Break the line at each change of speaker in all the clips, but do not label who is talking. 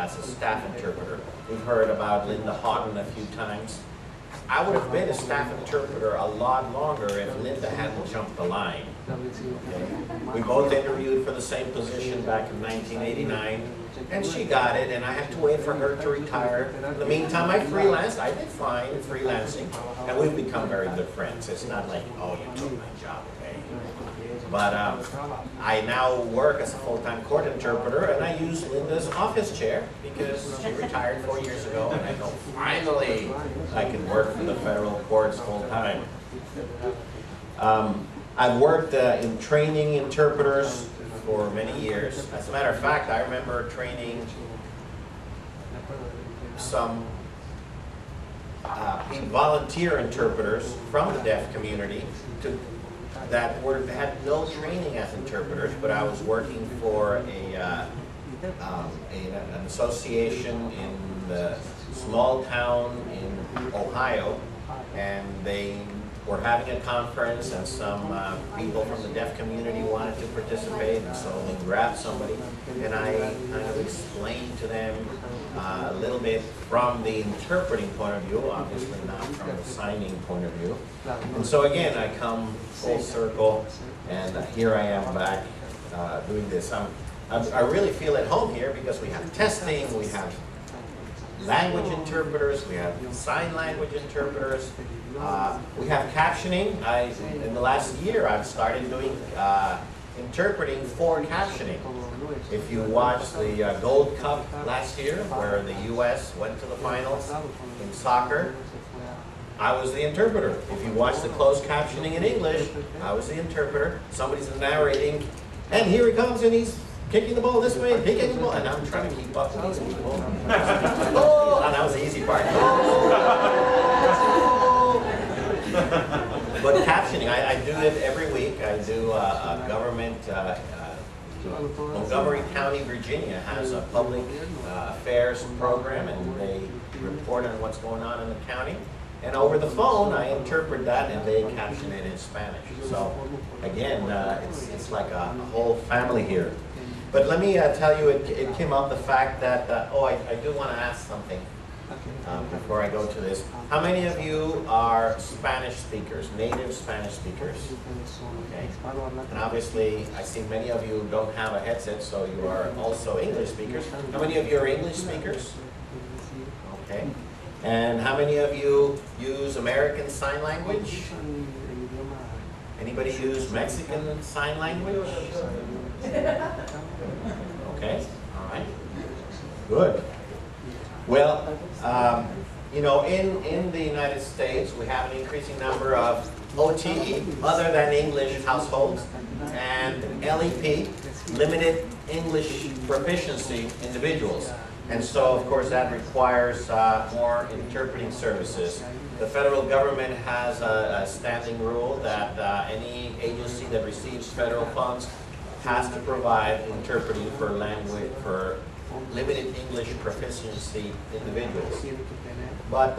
as a staff interpreter. We've heard about Linda Houghton a few times. I would have been a staff interpreter a lot longer if Linda hadn't jumped the line. Okay? We both interviewed for the same position back in 1989, and she got it, and I had to wait for her to retire. In the meantime, I freelanced. I did fine freelancing, and we've become very good friends. It's not like, oh, you took my job away. But I now work as a full-time court interpreter, and I use Linda's office chair because she retired 4 years ago, and I know finally I can work for the federal courts full-time. I've worked in training interpreters for many years. As a matter of fact, I remember training some volunteer interpreters from the deaf community that had no training as interpreters, but I was working for an association in the small town in Ohio, and they were having a conference, and some people from the deaf community wanted to participate, and so they grabbed somebody, and I kind of explained to them a little bit from the interpreting point of view, obviously not from the signing point of view. And so again, I come full circle, and here I am back doing this. I really feel at home here because we have testing, we have language interpreters, we have sign language interpreters, we have captioning. In the last year, I've started doing interpreting for captioning. If you watched the Gold Cup last year, where the U.S. went to the finals in soccer, I was the interpreter. If you watched the closed captioning in English, I was the interpreter. Somebody's narrating, and here he comes, and he's kicking the ball this way, kicking the ball, and I'm trying to keep up with these people. Oh, and that was the easy part. But captioning, I do it every week. I do a government, Montgomery County, Virginia has a public affairs program, and they report on what's going on in the county. And over the phone, I interpret that, and they caption it in Spanish. So again, it's like a whole family here. But let me tell you, it came up the fact that, I do want to ask something before I go to this. How many of you are Spanish speakers, native Spanish speakers? Okay. And obviously, I see many of you don't have a headset, so you are also English speakers. How many of you are English speakers? Okay. And how many of you use American Sign Language? Anybody use Mexican Sign Language? Okay, all right, good. Well, you know, in the United States, we have an increasing number of OTE, other than English households, and LEP, limited English proficiency individuals. And so, of course, that requires more interpreting services. The federal government has a standing rule that any agency that receives federal funds has to provide interpreting for language, for limited English proficiency individuals. But,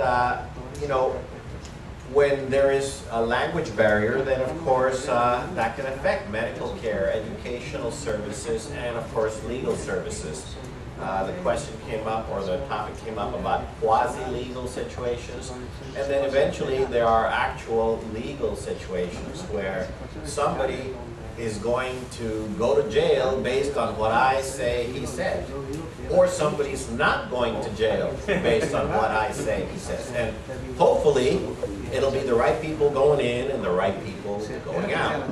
you know, when there is a language barrier, then of course that can affect medical care, educational services, and of course legal services. The question came up, or the topic came up, about quasi-legal situations, and then eventually there are actual legal situations where somebody is going to go to jail based on what I say he said, or somebody's not going to jail based on what I say he says. And hopefully it'll be the right people going in and the right people going out.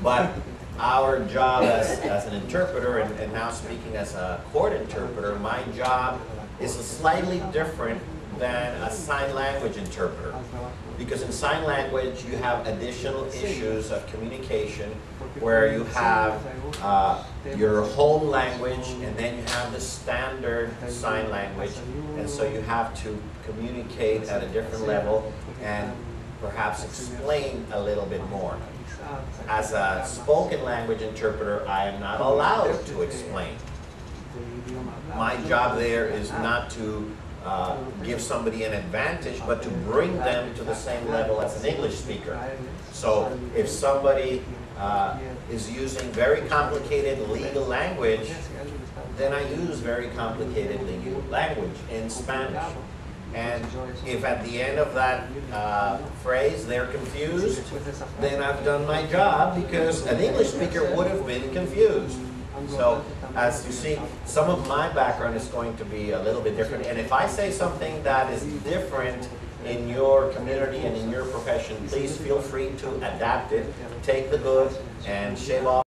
But our job as an interpreter, and now speaking as a court interpreter, my job is slightly different than a sign language interpreter. Because in sign language, you have additional issues of communication where you have your home language, and then you have the standard sign language, and so you have to communicate at a different level and perhaps explain a little bit more. As a spoken language interpreter, I am not allowed to explain. My job there is not to give somebody an advantage, but to bring them to the same level as an English speaker. So if somebody is using very complicated legal language, then I use very complicated language in Spanish. And if at the end of that phrase they're confused, then I've done my job, because an English speaker would have been confused. So, as you see, some of my background is going to be a little bit different. And if I say something that is different in your community and in your profession, please feel free to adapt it, take the good, and shave off